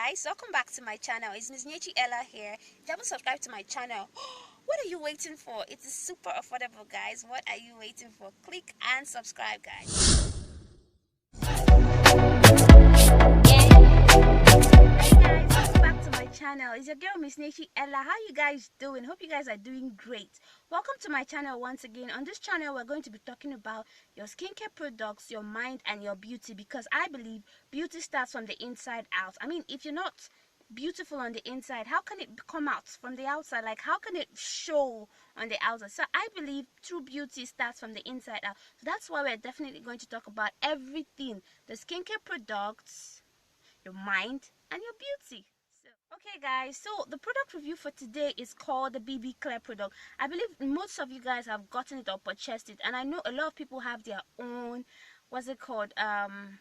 guys, welcome back to my channel. It's Miss Nyechi Ella here. If you haven't subscribed to my channel, what are you waiting for? It's super affordable, guys. What are you waiting for? Click and subscribe, guys. Welcome back to my channel. It's your girl Miss Nyechi Ella. How you guys doing? Hope you guys are doing great. Welcome to my channel once again. On this channel we're going to be talking about your skincare products, your mind, and your beauty, because I believe beauty starts from the inside out. I mean, if you're not beautiful on the inside, how can it come out from the outside? Like, how can it show on the outside? So I believe true beauty starts from the inside out. So that's why we're definitely going to talk about everything: the skincare products, your mind, and your beauty. Okay guys, so the product review for today is called the B.B Clear product. I believe most of you guys have gotten it or purchased it, and I know a lot of people have their own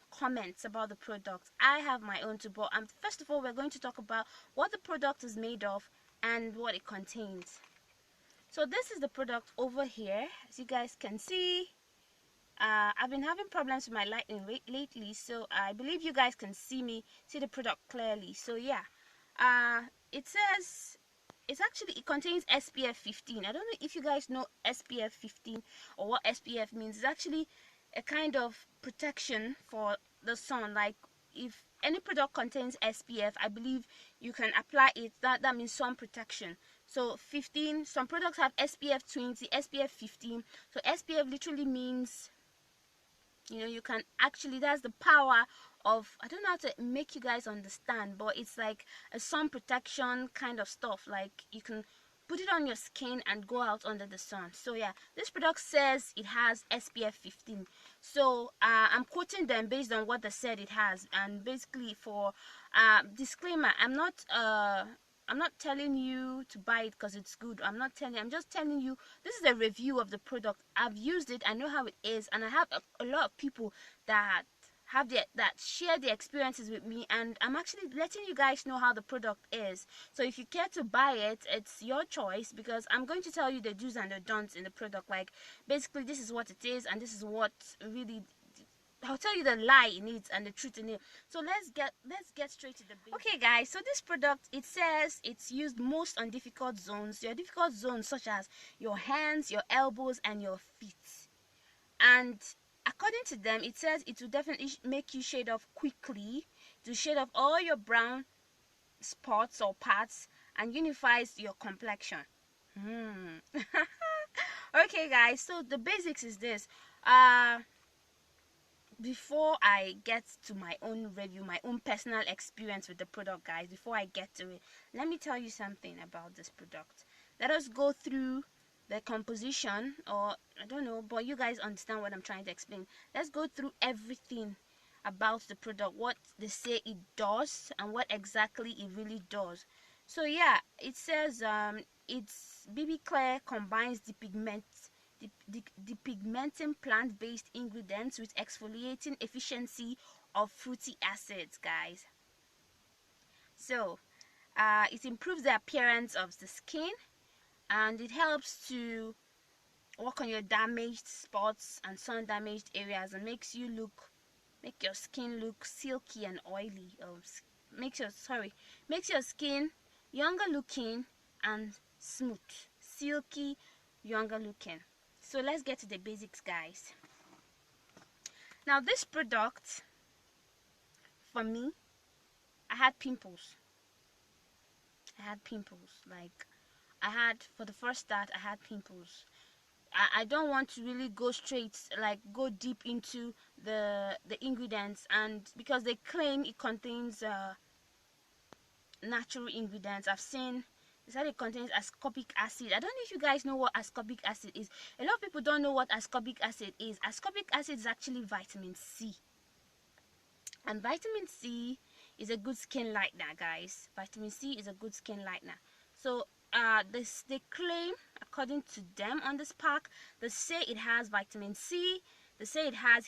comments about the product. I have my own too, but first of all we're going to talk about what the product is made of and what it contains. So this is the product over here. As you guys can see, I've been having problems with my lighting lately, so I believe you guys can see the product clearly. So yeah, it says it contains SPF 15. I don't know if you guys know SPF 15 or what SPF means. It's actually a kind of protection for the sun. Like, if any product contains SPF, I believe you can apply it. That means sun protection. So 15, some products have SPF 20, SPF 15. So SPF literally means, you can actually, that's the power of, I don't know how to make you guys understand, but it's like a sun protection kind of stuff. Like, you can put it on your skin and go out under the sun. So yeah, this product says it has SPF 15. So I'm quoting them based on what they said it has. And basically, for disclaimer, I'm not telling you to buy it because it's good. I'm just telling you this is a review of the product. I've used it, I know how it is, and I have a lot of people that share their experiences with me, and I'm actually letting you guys know how the product is. So if you care to buy it, it's your choice, because I'm going to tell you the do's and the don'ts in the product. Like, basically, this is what it is, and this is what really, I'll tell you the lie in it and the truth in it. So let's get straight to the basics. Okay guys, so this product, it says it's used most on difficult zones. Your difficult zones such as your hands, your elbows, and your feet. And according to them, it says it will definitely make you shade off quickly, to shade off all your brown spots or parts, and unifies your complexion. Okay guys, so the basics is this. Before I get to my own review, my own personal experience with the product, guys, before I get to it, let me tell you something about this product. Let us go through the composition, or I don't know, but you guys understand what I'm trying to explain. Let's go through everything about the product, what they say it does, and what exactly it really does. So yeah, it says it's BB Clear combines the pigmenting plant-based ingredients with exfoliating efficiency of fruity acids, guys. So it improves the appearance of the skin, and it helps to work on your damaged spots and sun damaged areas, and make your skin look silky and oily. Makes your skin younger looking and smooth, silky, younger looking. So let's get to the basics, guys. Now, this product, for me, I had pimples. Like, for the first start, I had pimples. I don't want to really go deep into the ingredients, and because they claim it contains natural ingredients. I've seen they said it contains ascorbic acid. I don't know if you guys know what ascorbic acid is. A lot of people don't know what ascorbic acid is. Ascorbic acid is actually vitamin C, and vitamin C is a good skin lightener, guys. Vitamin C is a good skin lightener. So they claim, according to them on this pack, they say it has vitamin C, they say it has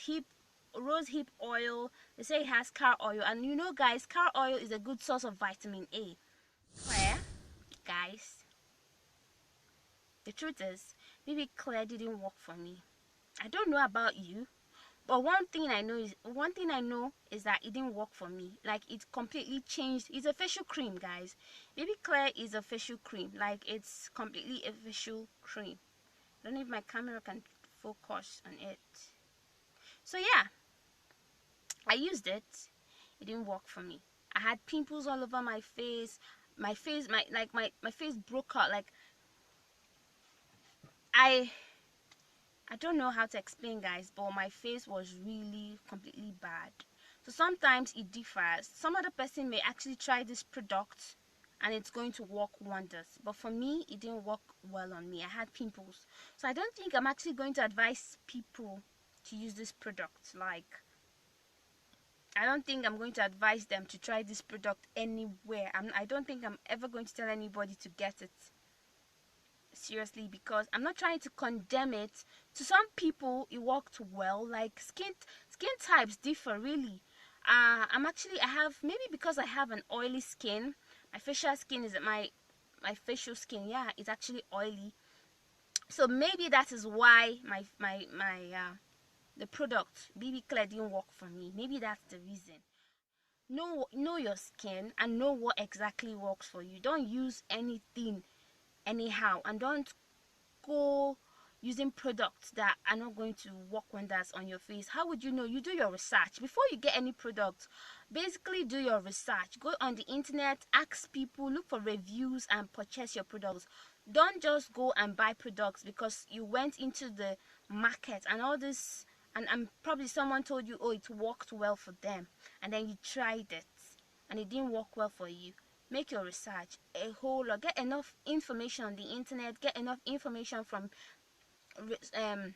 rose hip oil, they say it has car oil. And you know, guys, car oil is a good source of vitamin A. Where, guys, the truth is, BB Clear didn't work for me. I don't know about you, But one thing I know is that it didn't work for me. Like, it completely changed. It's a facial cream, guys. B.B Clear is a facial cream. Like, it's completely a facial cream. I don't know if my camera can focus on it. So yeah, I used it. It didn't work for me. I had pimples all over my face. My face, my face broke out. Like, I I don't know how to explain, guys, but my face was really completely bad. So sometimes it differs. Some other person may actually try this product and it's going to work wonders, but for me it didn't work well on me. I had pimples, so I don't think I'm actually going to advise people to use this product. Like, I don't think I'm going to advise them to try this product anywhere. I don't think I'm ever going to tell anybody to get it, seriously, because I'm not trying to condemn it. To some people it worked well. Like, skin types differ, really. I have, maybe because I have an oily skin, my facial skin is my facial skin, yeah, it's actually oily. So maybe that is why the product BB Clear didn't work for me. Maybe that's the reason. Know your skin and know what exactly works for you. Don't use anything anyhow, and don't go using products that are not going to work wonders on your face. How would you know? You do your research before you get any product. Basically, do your research. Go on the internet, ask people, look for reviews, and purchase your products. Don't just go and buy products because you went into the market and all this, and probably someone told you, oh, it worked well for them, and then you tried it and it didn't work well for you. Make your research a whole lot. Get enough information on the internet. Get enough information um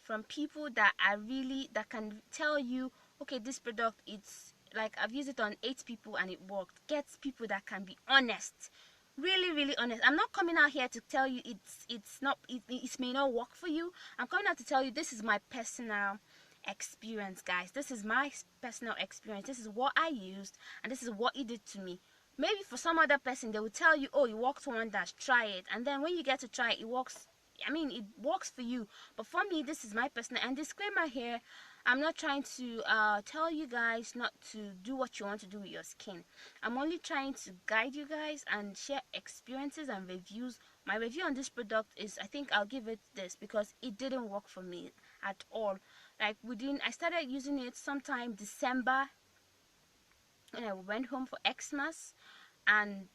from people that are really, that can tell you, okay, this product, it's like, I've used it on 8 people and it worked. Get people that can be honest, really really honest. I'm not coming out here to tell you it's not, it may not work for you. I'm coming out to tell you this is my personal experience, guys. This is my personal experience. This is what I used and this is what it did to me. Maybe for some other person they will tell you, oh, it worked wonders, try it, and then when you get to try it, it works. I mean, it works for you, but for me, this is my personal. And disclaimer here, I'm not trying to tell you guys not to do what you want to do with your skin. I'm only trying to guide you guys and share experiences and reviews. My review on this product is, I think I'll give it this, because it didn't work for me at all. Like, I started using it sometime December when I went home for Xmas, and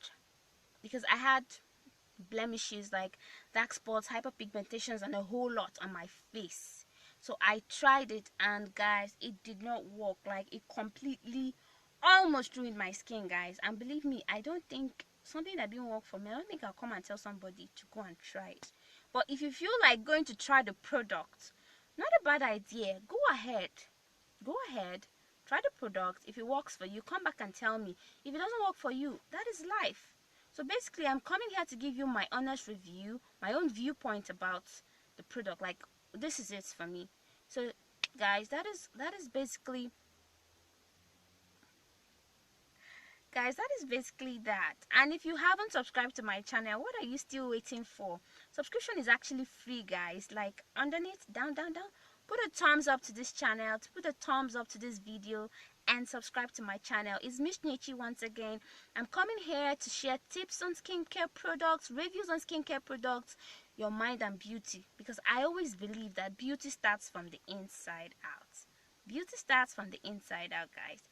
because I had blemishes like dark spots, hyperpigmentations, and a whole lot on my face. So I tried it, and guys, it did not work. Like, it completely almost ruined my skin, guys. And believe me, I don't think something that didn't work for me, I don't think I'll come and tell somebody to go and try it. But if you feel like going to try the product, not a bad idea. Go ahead. Go ahead. Try the product. If it works for you, come back and tell me. If it doesn't work for you, that is life. So basically, I'm coming here to give you my honest review, my own viewpoint about the product. Like, this is it for me. So guys, that is basically, guys, that is basically that. And if you haven't subscribed to my channel, what are you still waiting for? Subscription is actually free, guys. Like, underneath, down, put a thumbs up to this channel, put a thumbs up to this video, and subscribe to my channel. It's Miss Nyechi once again. I'm coming here to share tips on skincare products, reviews on skincare products, your mind and beauty, because I always believe that beauty starts from the inside out. Beauty starts from the inside out, guys.